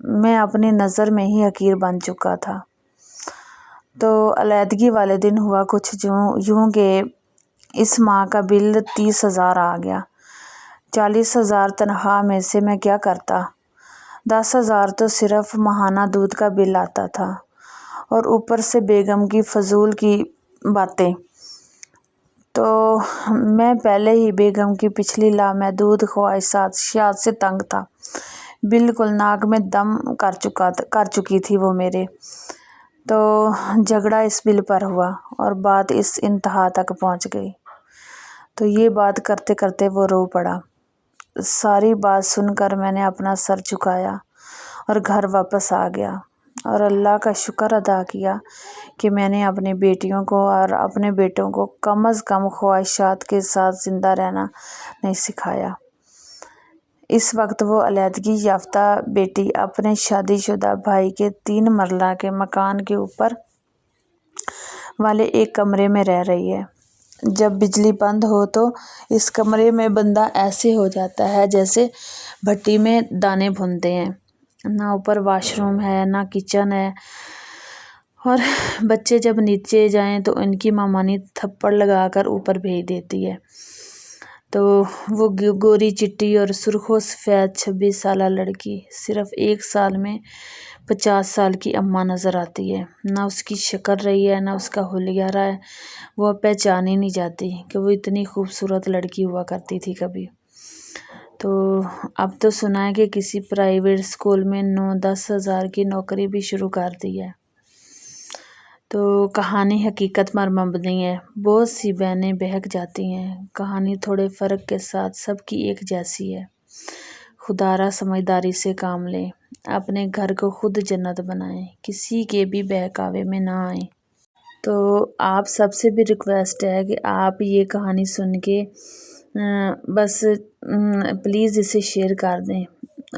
میں اپنی نظر میں ہی حقیر بن چکا تھا۔ تو علیحدگی والے دن ہوا کچھ یوں کہ اس ماہ کا بل 30,000 آ گیا۔ 40,000 تنخواہ میں سے میں کیا کرتا؟ 10,000 تو صرف ماہانہ دودھ کا بل آتا تھا، اور اوپر سے بیگم کی فضول کی باتیں۔ تو میں پہلے ہی بیگم کی پچھلی لامحدود خواہشات سے تنگ تھا، بالکل ناک میں دم کر چکی تھی وہ میرے۔ تو جھگڑا اس بل پر ہوا اور بات اس انتہا تک پہنچ گئی۔ تو یہ بات کرتے کرتے وہ رو پڑا۔ ساری بات سن کر میں نے اپنا سر جھکایا اور گھر واپس آ گیا، اور اللہ کا شکر ادا کیا کہ میں نے اپنی بیٹیوں کو اور اپنے بیٹوں کو کم از کم خواہشات کے ساتھ زندہ رہنا نہیں سکھایا۔ اس وقت وہ علیحدگی یافتہ بیٹی اپنے شادی شدہ بھائی کے 3 مرلہ کے مکان کے اوپر والے ایک کمرے میں رہ رہی ہے۔ جب بجلی بند ہو تو اس کمرے میں بندہ ایسے ہو جاتا ہے جیسے بھٹی میں دانے بھونتے ہیں۔ نہ اوپر واش روم ہے، نہ کچن ہے، اور بچے جب نیچے جائیں تو ان کی مامانی تھپڑ لگا کر اوپر بھیج دیتی ہے۔ تو وہ گوری چٹی اور سرخ و سفید 26 سالہ لڑکی صرف 1 سال میں 50 سال کی اماں نظر آتی ہے۔ نہ اس کی شکل رہی ہے، نہ اس کا حلیہ رہا ہے، وہ پہچان ہی نہیں جاتی کہ وہ اتنی خوبصورت لڑکی ہوا کرتی تھی کبھی۔ تو اب تو سنا ہے کہ کسی پرائیویٹ اسکول میں 9-10 ہزار کی نوکری بھی شروع کر دی ہے۔ تو کہانی حقیقت پر مبنی ہے۔ بہت سی بہنیں بہک جاتی ہیں۔ کہانی تھوڑے فرق کے ساتھ سب کی ایک جیسی ہے۔ خدا را سمجھداری سے کام لیں، اپنے گھر کو خود جنت بنائیں، کسی کے بھی بہکاوے میں نہ آئیں۔ تو آپ سب سے بھی ریکویسٹ ہے کہ آپ یہ کہانی سن کے بس پلیز اسے شیئر کر دیں،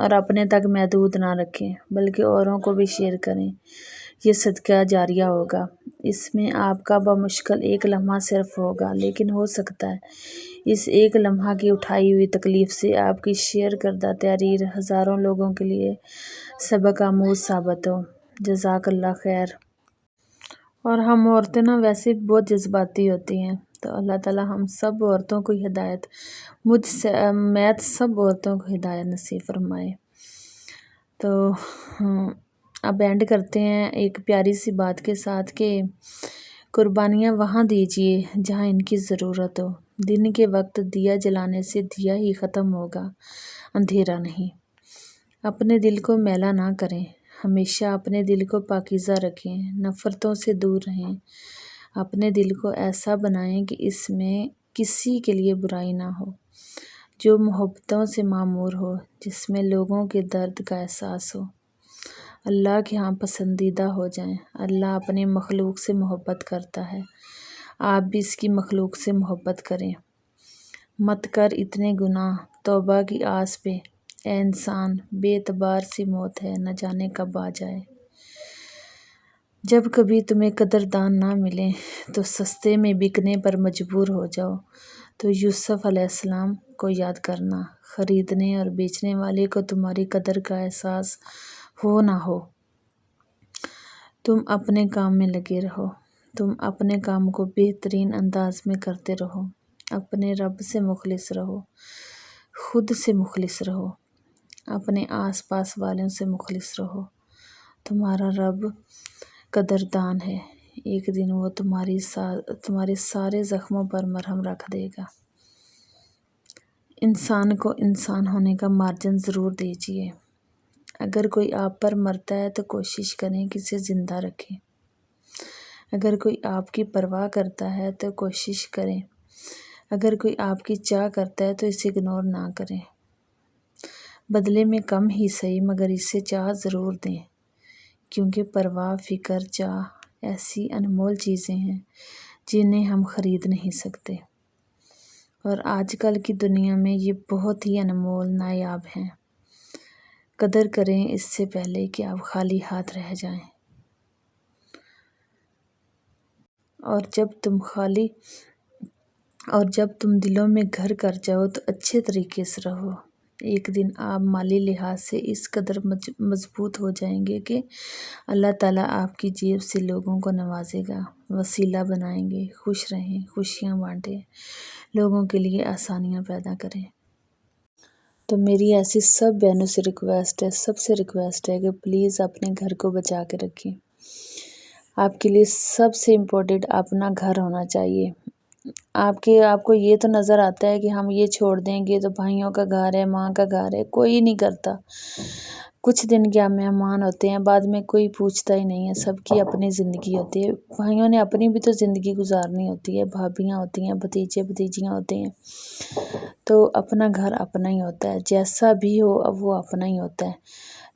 اور اپنے تک محدود نہ رکھیں بلکہ اوروں کو بھی شیئر کریں۔ یہ صدقہ جاریہ ہوگا۔ اس میں آپ کا بمشکل 1 لمحہ صرف ہوگا، لیکن ہو سکتا ہے اس 1 لمحہ کی اٹھائی ہوئی تکلیف سے آپ کی شیئر کردہ تحریر ہزاروں لوگوں کے لیے سبق آموز ثابت ہو۔ جزاک اللہ خیر۔ اور ہم عورتیں نا ویسے بہت جذباتی ہوتی ہیں، تو اللہ تعالیٰ ہم سب عورتوں کو ہدایت، مجھ سمیت سب عورتوں کو ہدایت نصیب فرمائے۔ تو اب اینڈ کرتے ہیں ایک پیاری سی بات کے ساتھ کہ قربانیاں وہاں دیجیے جہاں ان کی ضرورت ہو۔ دن کے وقت دیا جلانے سے دیا ہی ختم ہوگا، اندھیرا نہیں۔ اپنے دل کو میلا نہ کریں، ہمیشہ اپنے دل کو پاکیزہ رکھیں، نفرتوں سے دور رہیں۔ اپنے دل کو ایسا بنائیں کہ اس میں کسی کے لیے برائی نہ ہو، جو محبتوں سے معمور ہو، جس میں لوگوں کے درد کا احساس ہو، اللہ کے ہاں پسندیدہ ہو جائیں۔ اللہ اپنی مخلوق سے محبت کرتا ہے، آپ بھی اس کی مخلوق سے محبت کریں۔ مت کر اتنے گناہ، توبہ کی آس پہ اے انسان، بے اعتبار سی موت ہے، نہ جانے کب آ جائے۔ جب کبھی تمہیں قدردان نہ ملیں تو سستے میں بکنے پر مجبور ہو جاؤ، تو یوسف علیہ السلام کو یاد کرنا، خریدنے اور بیچنے والے کو تمہاری قدر کا احساس ہو نہ ہو۔ تم اپنے کام میں لگے رہو، تم اپنے کام کو بہترین انداز میں کرتے رہو، اپنے رب سے مخلص رہو، خود سے مخلص رہو، اپنے آس پاس والوں سے مخلص رہو۔ تمہارا رب قدردان ہے، ایک دن وہ تمہارے سارے زخموں پر مرہم رکھ دے گا۔ انسان کو انسان ہونے کا مارجن ضرور دیجیے۔ اگر کوئی آپ پر مرتا ہے تو کوشش کریں کہ اسے زندہ رکھیں۔ اگر کوئی آپ کی پرواہ کرتا ہے تو کوشش کریں، اگر کوئی آپ کی چاہ کرتا ہے تو اسے اگنور نہ کریں۔ بدلے میں کم ہی صحیح مگر اسے چاہ ضرور دیں، کیونکہ پرواہ، فکر، چاہ ایسی انمول چیزیں ہیں جنہیں ہم خرید نہیں سکتے، اور آج کل کی دنیا میں یہ بہت ہی انمول نایاب ہیں۔ قدر کریں اس سے پہلے کہ آپ خالی ہاتھ رہ جائیں۔ اور جب تم دلوں میں گھر کر جاؤ تو اچھے طریقے سے رہو، ایک دن آپ مالی لحاظ سے اس قدر مضبوط ہو جائیں گے کہ اللہ تعالیٰ آپ کی جیب سے لوگوں کو نوازے گا، وسیلہ بنائیں گے، خوش رہیں، خوشیاں بانٹیں، لوگوں کے لیے آسانیاں پیدا کریں۔ تو میری ایسی سب بہنوں سے ریکویسٹ ہے، سب سے ریکویسٹ ہے کہ پلیز اپنے گھر کو بچا کے رکھیں۔ آپ کے لیے سب سے امپورٹنٹ اپنا گھر ہونا چاہیے۔ آپ کو یہ تو نظر آتا ہے کہ ہم یہ چھوڑ دیں گے تو بھائیوں کا گھر ہے، ماں کا گھر ہے، کوئی نہیں کرتا۔ کچھ دن کیا مہمان ہوتے ہیں، بعد میں کوئی پوچھتا ہی نہیں ہے، سب کی اپنی زندگی ہوتی ہے۔ بھائیوں نے اپنی بھی تو زندگی گزارنی ہوتی ہے، بھابیاں ہوتی ہیں، بھتیجے بھتیجیاں ہوتے ہیں، تو اپنا گھر اپنا ہی ہوتا ہے، جیسا بھی ہو اب وہ اپنا ہی ہوتا ہے۔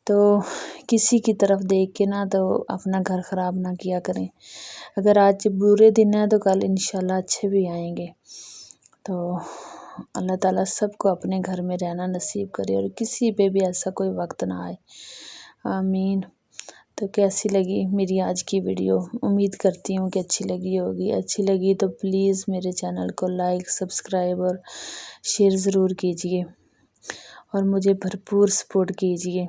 تو کسی کی طرف دیکھ کے نہ تو اپنا گھر خراب نہ کیا کریں۔ اگر آج برے دن ہیں تو کل انشاءاللہ اچھے بھی آئیں گے۔ تو اللہ تعالیٰ سب کو اپنے گھر میں رہنا نصیب کرے اور کسی پہ بھی ایسا کوئی وقت نہ آئے، آمین۔ تو کیسی لگی میری آج کی ویڈیو؟ امید کرتی ہوں کہ اچھی لگی ہوگی۔ اچھی لگی تو پلیز میرے چینل کو لائک، سبسکرائب اور شیئر ضرور کیجیے اور مجھے بھرپور سپورٹ کیجیے۔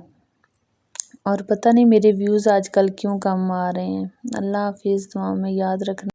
اور پتہ نہیں میرے ویوز آج کل کیوں کم آ رہے ہیں۔ اللہ حافظ، دعاؤں میں یاد رکھنا۔